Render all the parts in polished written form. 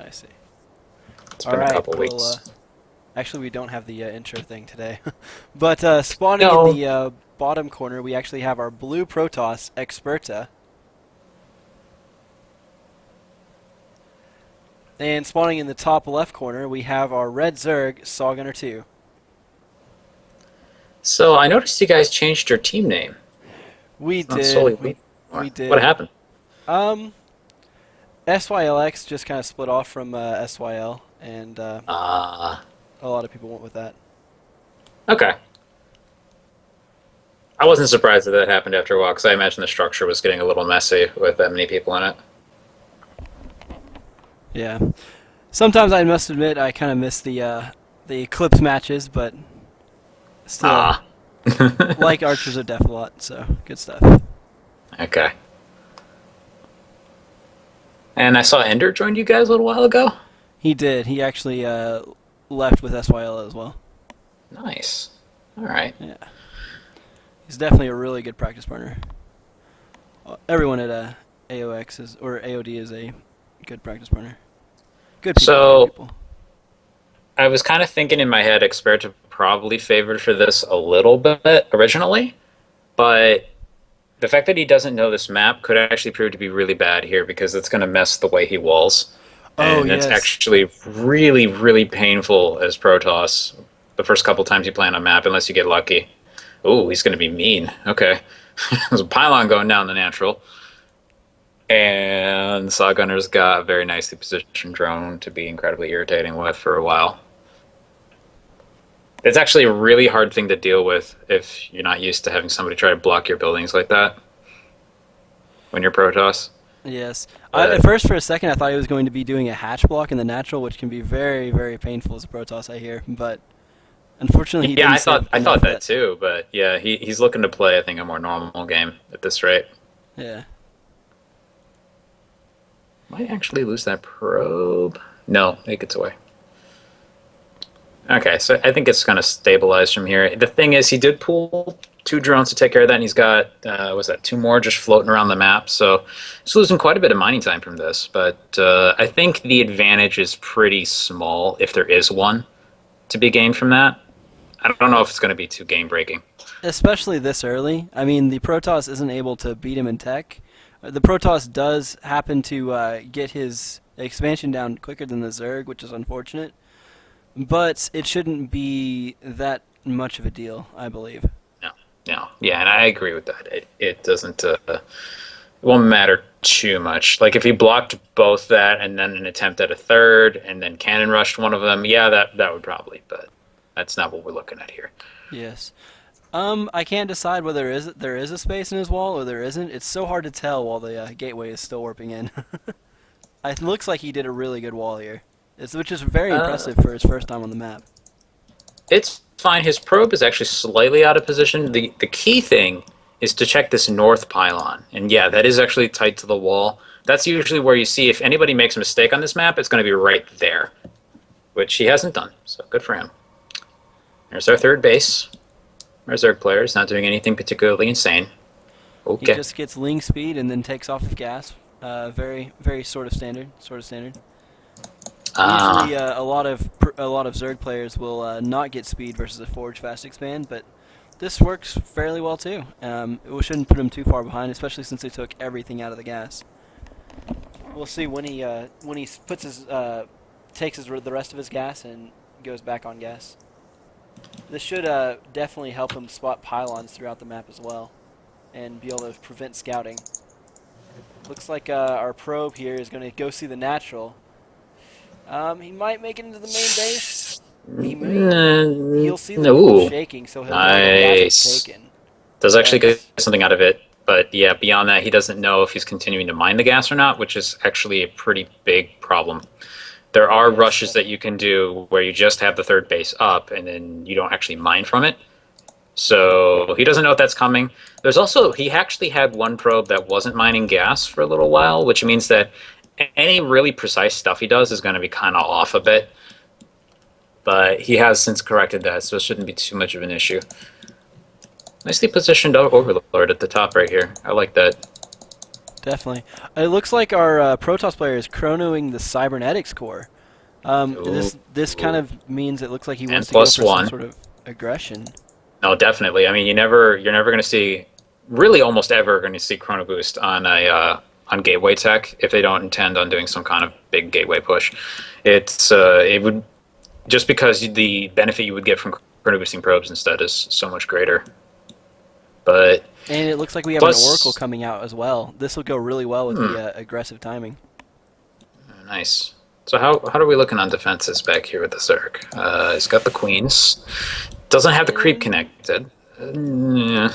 I see. It's All been a right. couple Well, weeks. actually, we don't have the intro thing today. But spawning in No. the bottom corner, we actually have our blue Protoss, Experta. And spawning in the top left corner, we have our red Zerg, SAWGunnertwo. So I noticed you guys changed your team name. We It's not did. solely We Elite we anymore. What did. happened? Um, SYLX just kind of split off from SYL, and Ah, a lot of people went with that. okay. I wasn't surprised that that happened after a while because I imagine the structure was getting a little messy with that many people in it. Yeah. Sometimes I must admit I kind of miss the Eclipse matches, but still, Ah. like Archers of Death a lot, so good stuff. Okay. And I saw Ender joined you guys a little while ago. He did. He actually left with SYL as well. Nice. All right. Yeah. He's definitely a really good practice partner. Everyone at AOX is or AOD is a good practice partner. Good people, good So people. I was kind of thinking in my head, Experta probably favored for this a little bit originally, but the fact that he doesn't know this map could actually prove to be really bad here because it's going to mess the way he walls. Oh And it's yes, actually really, really painful as Protoss the first couple times you play on a map, unless you get lucky. Ooh, he's going to be mean. Okay. There's a pylon going down the natural. And Saw Gunner's got a very nicely positioned drone to be incredibly irritating with for a while. It's actually a really hard thing to deal with if you're not used to having somebody try to block your buildings like that when you're Protoss. yes. At But first, for a second, I thought he was going to be doing a hatch block in the natural, which can be very, very painful as a Protoss, I hear. But unfortunately, he yeah, didn't I save thought I enough thought of that that. too. But yeah, he's looking to play, I think, a more normal game at this rate. Yeah. Might actually lose that probe. No, it gets away. Okay, so I think it's going to stabilize from here. The thing is, he did pull two drones to take care of that, and he's got, was that two more just floating around the map. So he's losing quite a bit of mining time from this. But I think the advantage is pretty small, if there is one, to be gained from that. I don't know if it's going to be too game breaking. Especially this early. I mean, the Protoss isn't able to beat him in tech. The Protoss does happen to get his expansion down quicker than the Zerg, which is unfortunate. But it shouldn't be that much of a deal, I believe. No, no. Yeah, and I agree with that. It doesn't, it won't matter too much. Like if he blocked both that and then an attempt at a third and then cannon rushed one of them, yeah, that would probably, but that's not what we're looking at here. Yes. I can't decide whether there is a space in his wall or there isn't. It's so hard to tell while the gateway is still warping in. It looks like he did a really good wall here, which is very Uh, impressive for his first time on the map. it's fine. His probe is actually slightly out of position. The key thing is to check this north pylon. And yeah, that is actually tight to the wall. That's usually where you see if anybody makes a mistake on this map, it's going to be right there, which he hasn't done. So good for him. There's our third base. Our Zerg player is not doing anything particularly insane. He Okay. just gets ling speed and then takes off of gas. Very, very sort of standard. Sort of standard. Ah, Usually, a lot of Zerg players will not get speed versus a Forge fast expand, but this works fairly well too. It shouldn't put him too far behind, especially since they took everything out of the gas. We'll see when he puts his takes the rest of his gas and goes back on gas. This should definitely help him spot pylons throughout the map as well, and be able to prevent scouting. Looks like our probe here is going to go see the natural. He might make it into the main base. He may. He'll see the wolf ooh, shaking, so he'll know the gas is nice. taken. Does actually get But something out of it. But yeah, beyond that, he doesn't know if he's continuing to mine the gas or not, which is actually a pretty big problem. There are yes, rushes that definitely. you can do where you just have the third base up and then you don't actually mine from it. So he doesn't know if that's coming. There's also, he actually had one probe that wasn't mining gas for a little while, which means that any really precise stuff he does is going to be kind of off a bit. But he has since corrected that, so it shouldn't be too much of an issue. Nicely positioned Overlord at the top right here. I like that. Definitely. It looks like our Protoss player is chronoing the cybernetics core. Ooh. This kind of means it looks like he And wants to go plus for some one. sort of aggression. No, definitely. I mean, you're never going to see, really, almost ever going to see Chrono Boost on a on gateway tech if they don't intend on doing some kind of big gateway push. It would just because the benefit you would get from Chrono Boosting probes instead is so much greater. But And it looks like we have an Oracle plus, coming out as well. This will go really well with hmm, the aggressive timing. nice. So how are we looking on defenses back here with the Zerg? He's got the queens. Doesn't have the creep And connected. Yeah.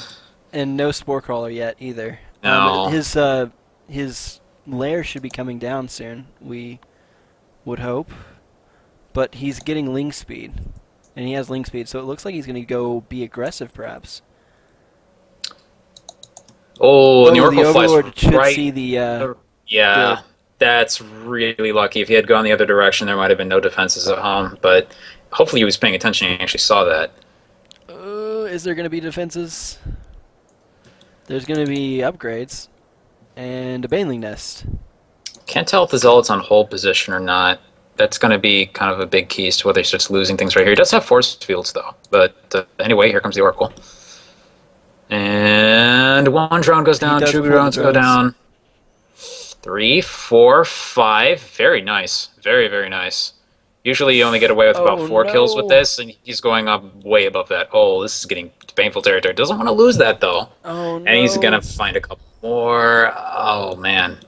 and no Spore Crawler yet either. No. His lair should be coming down soon. We would hope, but he's getting Ling speed, and he has Ling speed, so it looks like he's going to go be aggressive, perhaps. Oh, and the Oh, the Oracle flies Overlord should right. see the Yeah, that's really lucky. If he had gone the other direction, there might have been no defenses at home. But hopefully, he was paying attention and actually saw that. Is there going to be defenses? There's going to be upgrades and a Baneling Nest. Can't tell if the Zealot's on hold position or not. That's going to be kind of a big key as to whether he starts losing things right here. He does have force fields, though. But anyway, here comes the Oracle. And one drone goes He down, does two pull the drones go drones. down. 3, 4, 5. Very nice. Very, very nice. Usually you only get away with about Oh 4 kills with no! this, and he's going up way above that. Oh, this is getting painful territory. Doesn't want to lose that, though. Oh And he's going no! to find a couple more. Oh, man.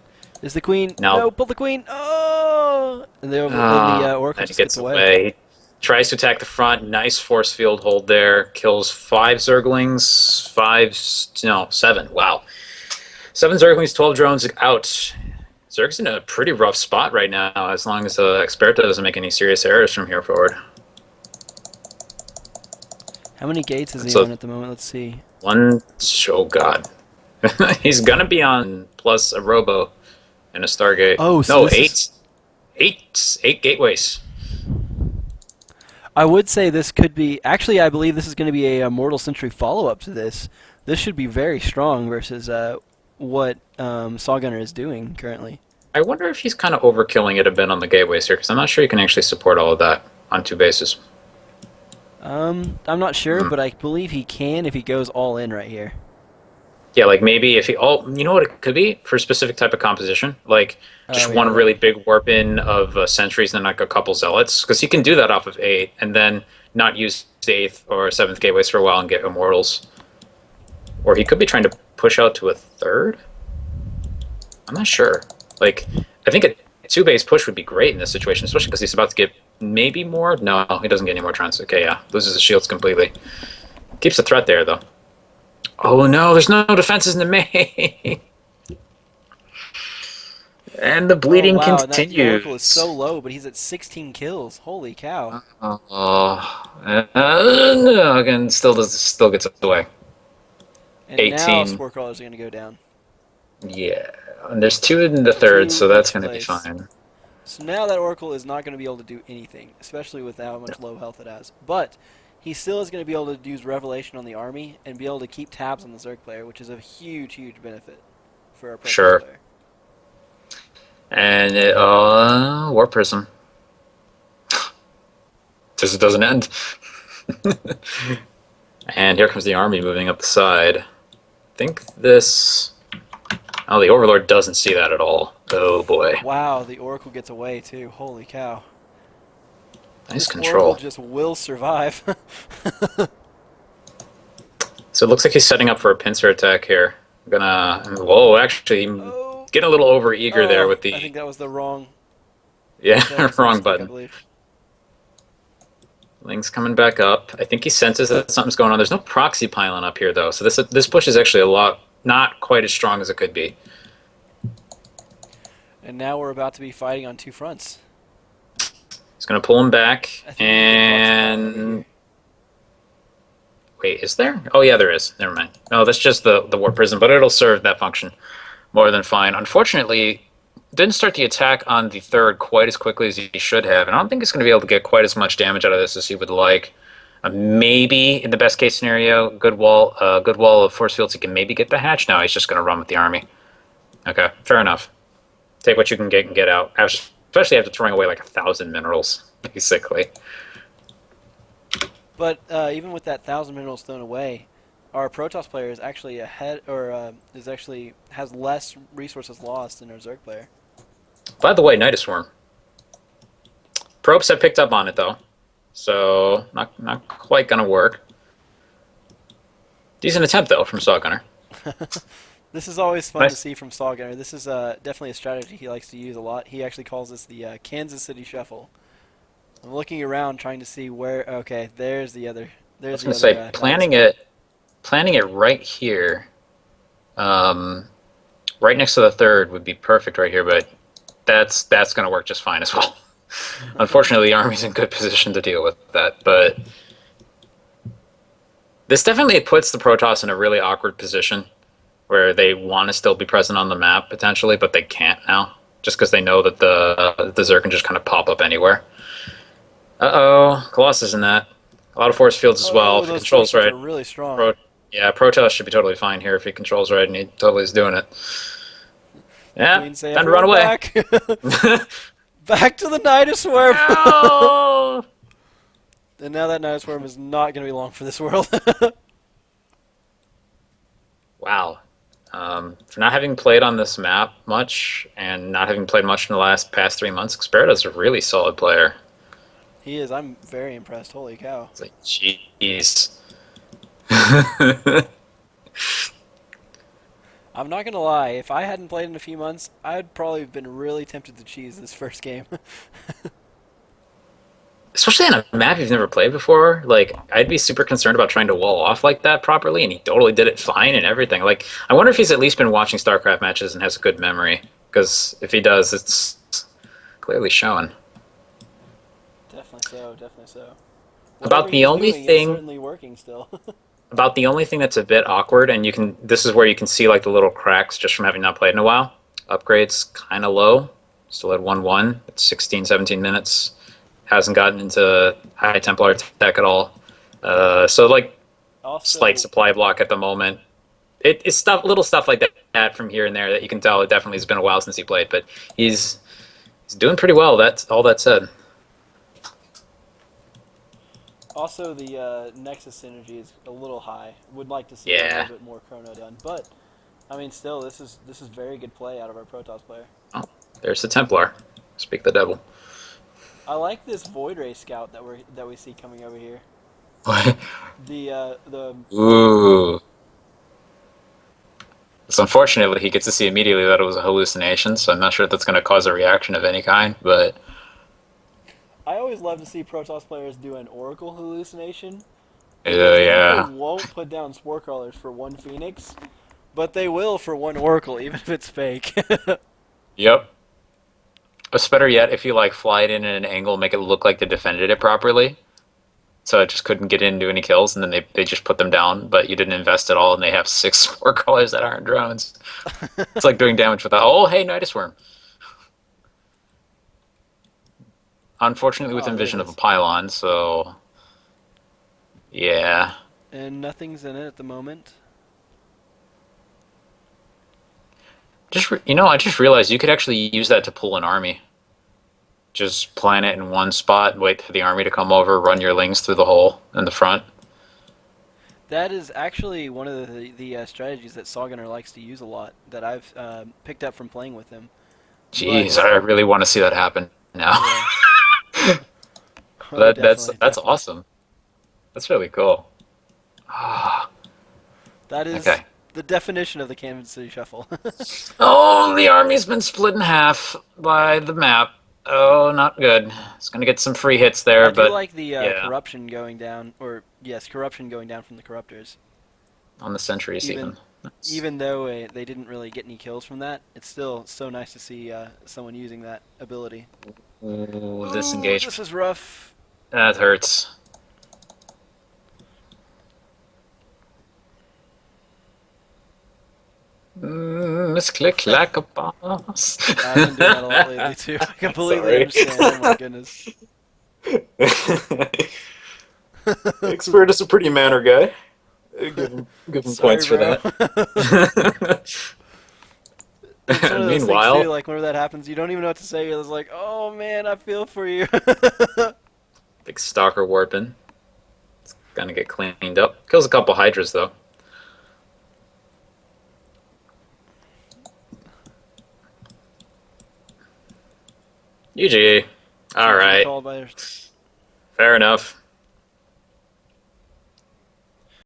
Is the queen? Now, No, pull the queen! Oh! And the Oracle and he just gets gets away. away. Tries to attack the front. Nice force field hold there. Kills 5 Zerglings. 7. Wow. 7 Zerglings, 12 drones out. Zerg's in a pretty rough spot right now, as long as Experta doesn't make any serious errors from here forward. How many gates is he So on at the moment? Let's see. one, oh god, he's gonna be on plus a Robo and a Stargate. Oh, so No, this is. eight gateways. I would say this could be. Actually, I believe this is going to be a Mortal Century follow-up to this. This should be very strong versus what SAWGunner is doing currently. I wonder if he's kind of overkilling it a bit on the gateways here, because I'm not sure you can actually support all of that on 2 bases. I'm not sure, but I believe he can if he goes all in right here. Yeah, like maybe if he you know what it could be for a specific type of composition, like just Oh one yeah, really big warp in of sentries and then like a couple zealots, because he can do that off of 8 and then not use the 8th or 7th gateways for a while and get immortals. Or he could be trying to push out to a 3rd. I'm not sure. Like, I think a 2-base push would be great in this situation, especially because he's about to get maybe more. No, he doesn't get any more trons. Okay, yeah, loses his shields completely. Keeps the threat there though. Oh no, there's no defenses in the main. And the Oh bleeding wow, and that Oracle is so continues. low, but he's at 16 kills. Holy cow! No, again, still gets away. And now 18. Spore Crawlers are going to go down. Yeah, and there's 2 in the 3rd, 2 so that's gets going to be placed. fine. So now that Oracle is not going to be able to do anything, especially with how much low health it has. But he still is going to be able to use Revelation on the army and be able to keep tabs on the Zerg player, which is a huge, huge benefit for our Protoss Sure. player. And Warp Prism. Just doesn't end. And here comes the army moving up the side. I think this. Oh, the Overlord doesn't see that at all. Oh boy. Wow, the Oracle gets away too. Holy cow. Nice This Oracle control. just will survive. So it looks like he's setting up for a pincer attack here. I'm gonna. Whoa, actually, Oh, getting a little over eager there with I think the. that was the wrong. Yeah, That was a wrong mistake, I button. believe. Link's coming back up. I think he senses that something's going on. There's no proxy pylon up here though, so this push is actually a lot not quite as strong as it could be. And now we're about to be fighting on 2 fronts. He's gonna pull him back I think there's a proxy pylon over and here. wait, is there? Oh yeah, there is. Never mind. No, that's just the warp prism, but it'll serve that function more than fine. Unfortunately, didn't start the attack on the 3rd quite as quickly as he should have, and I don't think he's going to be able to get quite as much damage out of this as he would like. Maybe in the best case scenario, good wall of force fields. He can maybe get the hatch. No, he's just going to run with the army. Okay, fair enough. Take what you can get and get out. Especially after throwing away like 1,000 minerals, basically. But even with that 1,000 minerals thrown away, our Protoss player is actually ahead, or is actually has less resources lost than our Zerg player. By the way, Nidus Swarm. Probes have picked up on it though, so not quite gonna work. Decent attempt though from SAWGunner. This is always fun to Nice. see from SAWGunner. This is definitely a strategy he likes to use a lot. He actually calls this the Kansas City Shuffle. I'm looking around trying to see where. Okay, there's the other. I There's was the gonna other say Nidus Swarm. planning it right here, um, right next to the third would be perfect right here, but that's gonna work just fine as well. Unfortunately, the army's in good position to deal with that, but this definitely puts the Protoss in a really awkward position where they want to still be present on the map potentially, but they can't now just because they know that the Zerg can just kind of pop up anywhere. Uh-oh, Colossus in that. A lot of force fields as well Oh, if he those force controls fields right. are really strong. Pro, yeah, Protoss should be totally fine here if he controls right, and he totally is doing it. Yeah, Queen say time to run everyone away. back. Back to the Nidus Swarm. No! And now that Nidus Swarm is not going to be long for this world. Wow. For not having played on this map much and not having played much in the past 3 months, Experta's a really solid player. He is. I'm very impressed. Holy cow. It's like, jeez. I'm not going to lie. If I hadn't played in a few months, I'd probably have been really tempted to cheese this first game. Especially on a map you've never played before, like I'd be super concerned about trying to wall off like that properly, and he totally did it fine and everything. Like, I wonder if he's at least been watching StarCraft matches and has a good memory, because if he does, it's clearly showing. Definitely so. Definitely so. Whatever About the he's only doing, it's thing certainly working still. about the only thing that's a bit awkward, and this is where you can see like the little cracks just from having not played in a while. Upgrades kind of low, still at 1-1. It's 16, 17 minutes. Hasn't gotten into high Templar tech at all. So like slight Also, supply block at the moment. It's little stuff like that from here and there that you can tell it definitely has been a while since he played, but he's doing pretty well. That's all that said. Also, the Nexus synergy is a little high. Would like to see a Yeah. little bit more chrono done, but I mean, still, this is very good play out of our Protoss player. Oh, there's the Templar. Speak the devil. I like this Void Ray Scout that we see coming over here. The Ooh. It's unfortunate that he gets to see immediately that it was a hallucination, so I'm not sure if that's going to cause a reaction of any kind, but I always love to see Protoss players do an Oracle hallucination because people yeah. won't put down Spore Crawlers for one Phoenix, but they will for one Oracle, even if it's fake. Yep. It's better yet if you like fly it in at an angle, make it look like they defended it properly, so it just couldn't get in and do any kills, and then they just put them down, but you didn't invest at all, and they have 6 4 colors that aren't drones. It's like doing damage without. Oh, hey, Nidus Worm. Unfortunately, Oh, within there it vision of a is. pylon, so yeah. And nothing's in it at the moment. I just realized you could actually use that to pull an army. Just plant it in one spot, wait for the army to come over, run your lings through the hole in the front. That is actually one of the strategies that SawGunner likes to use a lot that I've picked up from playing with him. Jeez, But I really want to see that happen now. yeah, oh, That's definitely, that's definitely. awesome. That's really cool. Ah, That is okay. the definition of the Kansas City Shuffle. Oh, the army's been split in half by the map. Oh, not good. It's gonna get some free hits there, I do but like the yeah, corruption going down, or yes, corruption going down from the corruptors. on the sentries Even even. That's- even though they didn't really get any kills from that, it's still so nice to see someone using that ability. Ooh, Ooh, disengage. this is rough. That hurts. Misclick clack a boss. I've been doing that a lot lately too. I completely Sorry. understand. Oh my goodness. Expert is a pretty manner guy. Give him Sorry, points for bro. that. It's one of those things too. Meanwhile, Like whenever that happens, you don't even know what to say. You're just like, "Oh man, I feel for you." big stalker warping. It's gonna get cleaned up. Kills a couple hydras though. GG. All GG right. called by Fair enough.